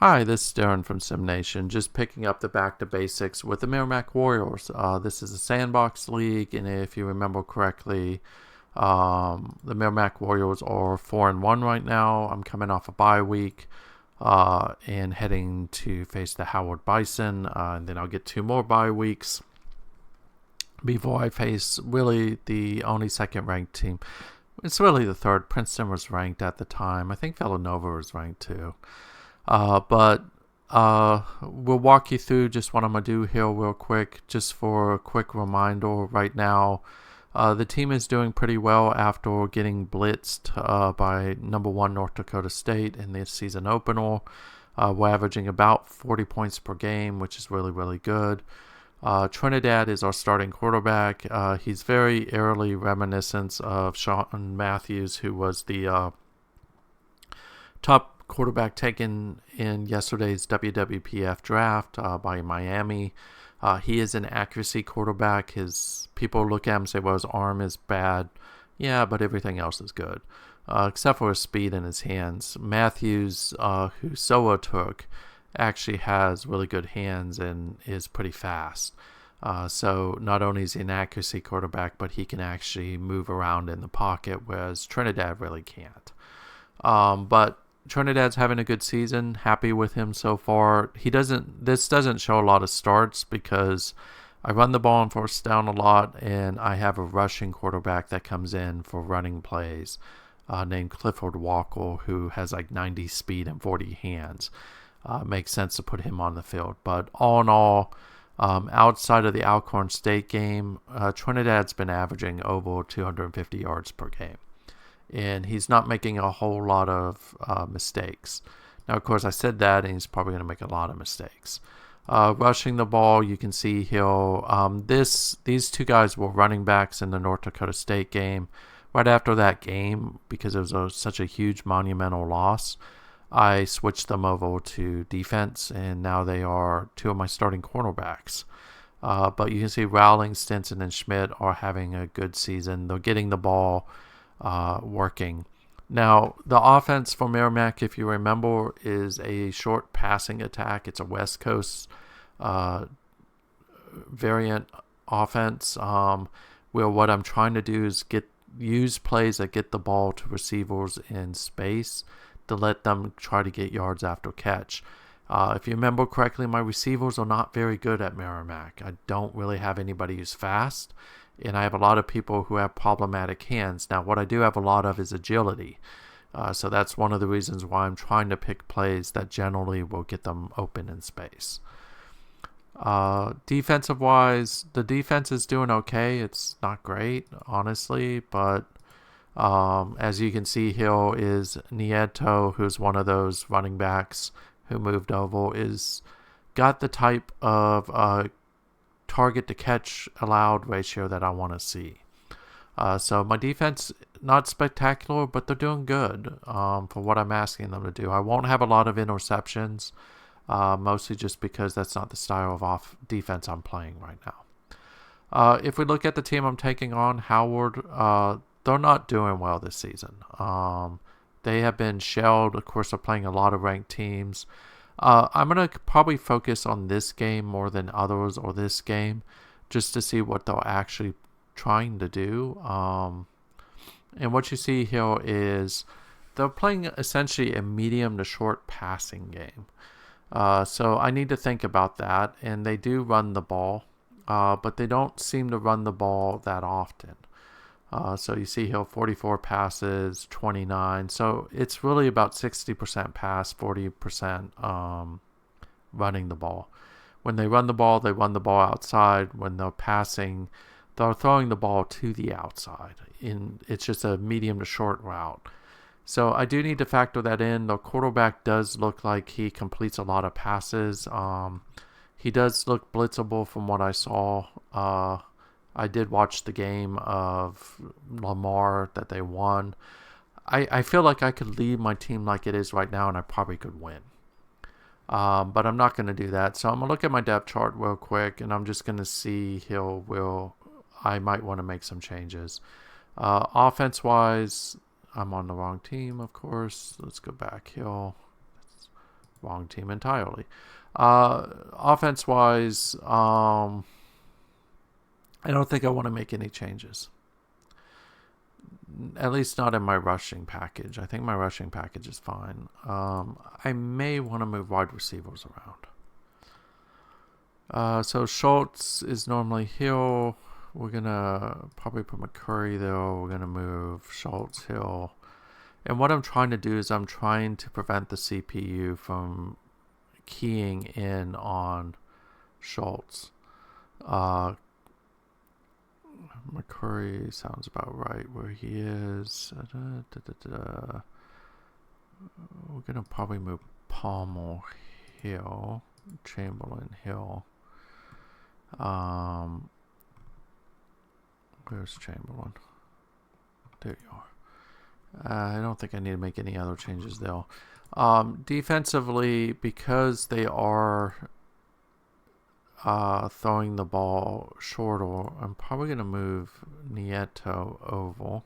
Hi, this is Darren from SimNation, just picking up the back to basics with the Merrimack Warriors. This is a sandbox league, and if you remember correctly, the Merrimack Warriors are 4-1 right now. I'm coming off a bye week and heading to face the Howard Bison, and then I'll get 2 more bye weeks before I face really the only second ranked team. It's really the third. Princeton was ranked at the time. I think Villanova was ranked too. But we'll walk you through just what I'm going to do here real quick, just for a quick reminder. Right now, the team is doing pretty well after getting blitzed by #1 North Dakota State in the season opener. We're averaging about 40 points per game, which is really, really good. Trinidad is our starting quarterback. He's very eerily reminiscent of Sean Matthews, who was the top quarterback taken in yesterday's WWPF draft by Miami. He is an accuracy quarterback. His people look at him and say, well, his arm is bad. Yeah, but everything else is good, except for his speed in his hands. Matthews, who Soa took, actually has really good hands and is pretty fast. So not only is he an accuracy quarterback, but he can actually move around in the pocket, whereas Trinidad really can't. But Trinidad's having a good season. Happy with him so far. This doesn't show a lot of starts because I run the ball on first down a lot, and I have a rushing quarterback that comes in for running plays named Clifford Walker, who has like 90 speed and 40 hands. Makes sense to put him on the field. But all in all, outside of the Alcorn State game, Trinidad's been averaging over 250 yards per game. And he's not making a whole lot of mistakes. Now, of course, I said that, and he's probably going to make a lot of mistakes. Rushing the ball, you can see he'll. These two guys were running backs in the North Dakota State game. Right after that game, because it was such a huge monumental loss, I switched them over to defense, and now they are 2 of my starting cornerbacks. But you can see Rowling, Stinson, and Schmidt are having a good season. They're getting the ball working. Now, the offense for Merrimack, if you remember, is a short passing attack. It's a West Coast variant offense, where what I'm trying to do is use plays that get the ball to receivers in space to let them try to get yards after catch. If you remember correctly, my receivers are not very good at Merrimack. I don't really have anybody who's fast, and I have a lot of people who have problematic hands. Now, what I do have a lot of is agility. So that's one of the reasons why I'm trying to pick plays that generally will get them open in space. Defensive-wise, the defense is doing okay. It's not great, honestly, but as you can see here is Nieto, who's one of those running backs who moved over, is got the type of target to catch allowed ratio that I want to see. So my defense, not spectacular, but they're doing good for what I'm asking them to do. I won't have a lot of interceptions, mostly just because that's not the style of defense I'm playing right now. If we look at the team I'm taking on, Howard, they're not doing well this season. They have been shelled. Of course, they're playing a lot of ranked teams. I'm going to probably focus on this game more than others, or this game, just to see what they're actually trying to do. And what you see here is they're playing essentially a medium to short passing game. So I need to think about that. And they do run the ball, but they don't seem to run the ball that often. So you see here 44 passes, 29. So it's really about 60% pass, 40% running the ball. When they run the ball, they run the ball outside. When they're passing, they're throwing the ball to the outside. It's just a medium to short route. So I do need to factor that in. The quarterback does look like he completes a lot of passes. He does look blitzable from what I saw. I did watch the game of Lamar that they won. I feel like I could lead my team like it is right now, and I probably could win. But I'm not going to do that. So I'm going to look at my depth chart real quick, and I'm just going to see I might want to make some changes. Offense-wise, I'm on the wrong team, of course. Let's go back here. wrong team entirely. Offense-wise, I don't think I want to make any changes. At least not in my rushing package. I think my rushing package is fine. I may want to move wide receivers around. So Schultz is normally Hill. We're going to probably put McCurry there. We're going to move Schultz, Hill. And what I'm trying to do is I'm trying to prevent the CPU from keying in on Schultz. McCurry sounds about right where he is. We're going to probably move Palmer, Hill, Chamberlain, Hill. Where's Chamberlain? There you are. I don't think I need to make any other changes though. Defensively, because they are throwing the ball shorter, I'm probably going to move Nieto oval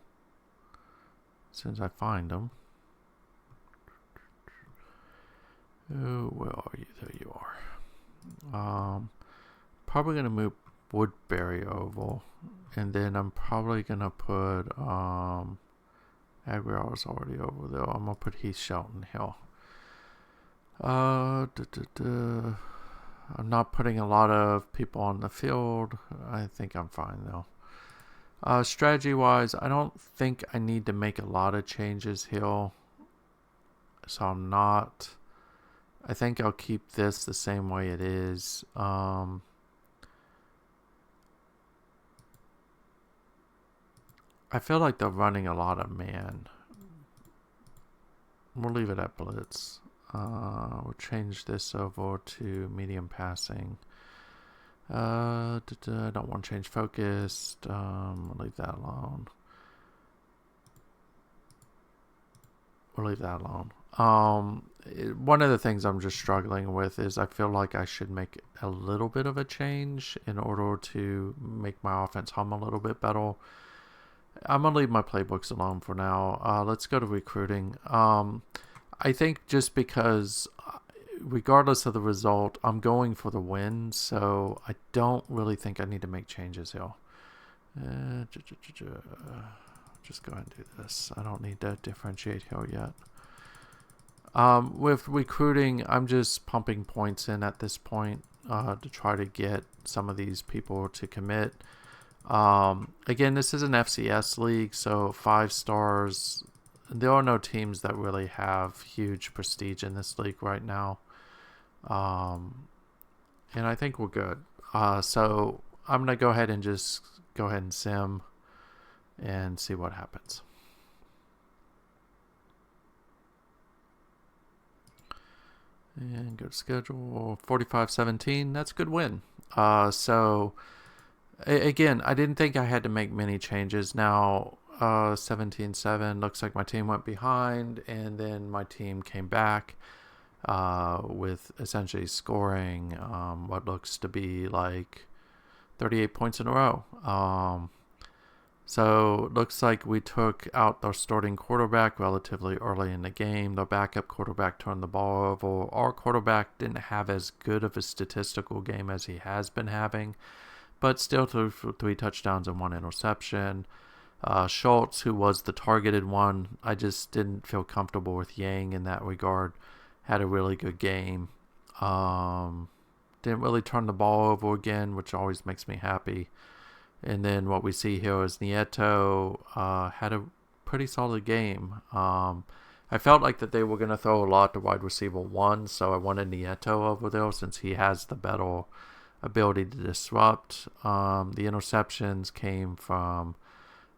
as soon as I find him. Oh, where are you? There you are. Probably going to move Woodbury oval, and then I'm probably going to put Aguilar's already over there. I'm going to put Heath Shelton Hill. I'm not putting a lot of people on the field. I think I'm fine though. Strategy-wise, I don't think I need to make a lot of changes here. So I'm not. I think I'll keep this the same way it is. I feel like they're running a lot of man. We'll leave it at blitz. We'll change this over to medium passing. I don't want to change focused. We'll leave that alone. One of the things I'm just struggling with is I feel like I should make a little bit of a change in order to make my offense hum a little bit better. I'm going to leave my playbooks alone for now. Let's go to recruiting. I think just because, regardless of the result, I'm going for the win, so I don't really think I need to make changes here. Just go ahead and do this. I don't need to differentiate here yet. With recruiting, I'm just pumping points in at this point to try to get some of these people to commit. Again, this is an FCS league, so 5 stars. There are no teams that really have huge prestige in this league right now. And I think we're good. So I'm going to go ahead and sim and see what happens. And go to schedule 45-17. That's a good win. So again, I didn't think I had to make many changes. Now 17-7 looks like my team went behind, and then my team came back with essentially scoring what looks to be like 38 points in a row. So it looks like we took out our starting quarterback relatively early in the game. The backup quarterback turned the ball over. Our quarterback didn't have as good of a statistical game as he has been having, but still threw for 3 touchdowns and 1 interception. Schultz, who was the targeted one, I just didn't feel comfortable with Yang in that regard, had a really good game. Didn't really turn the ball over again, which always makes me happy. And then what we see here is Nieto had a pretty solid game. I felt like that they were going to throw a lot to wide receiver 1, so I wanted Nieto over there since he has the better ability to disrupt. The interceptions came from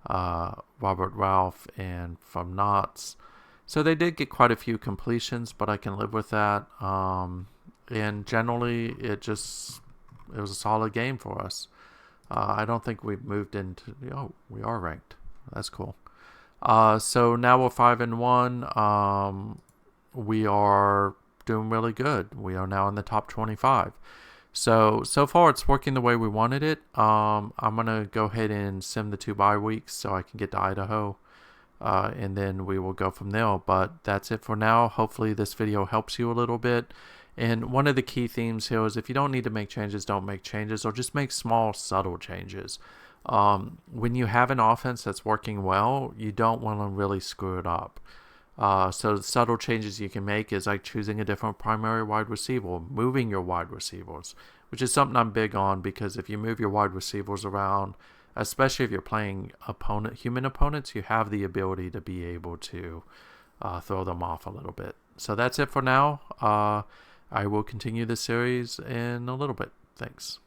Robert Ralph and from Knotts. So they did get quite a few completions, but I can live with that. And generally, it was a solid game for us. I don't think we've moved into... Oh, we are ranked. That's cool. So now we're 5-1. We are doing really good. We are now in the top 25. So far it's working the way we wanted it. I'm going to go ahead and sim the 2 bye weeks so I can get to Idaho. and then we will go from there. But that's it for now. Hopefully this video helps you a little bit. And one of the key themes here is if you don't need to make changes, don't make changes, or just make small, subtle changes. When you have an offense that's working well, you don't want to really screw it up. So the subtle changes you can make is like choosing a different primary wide receiver, moving your wide receivers, which is something I'm big on, because if you move your wide receivers around, especially if you're playing human opponents, you have the ability to be able to throw them off a little bit. So that's it for now. I will continue this series in a little bit. Thanks.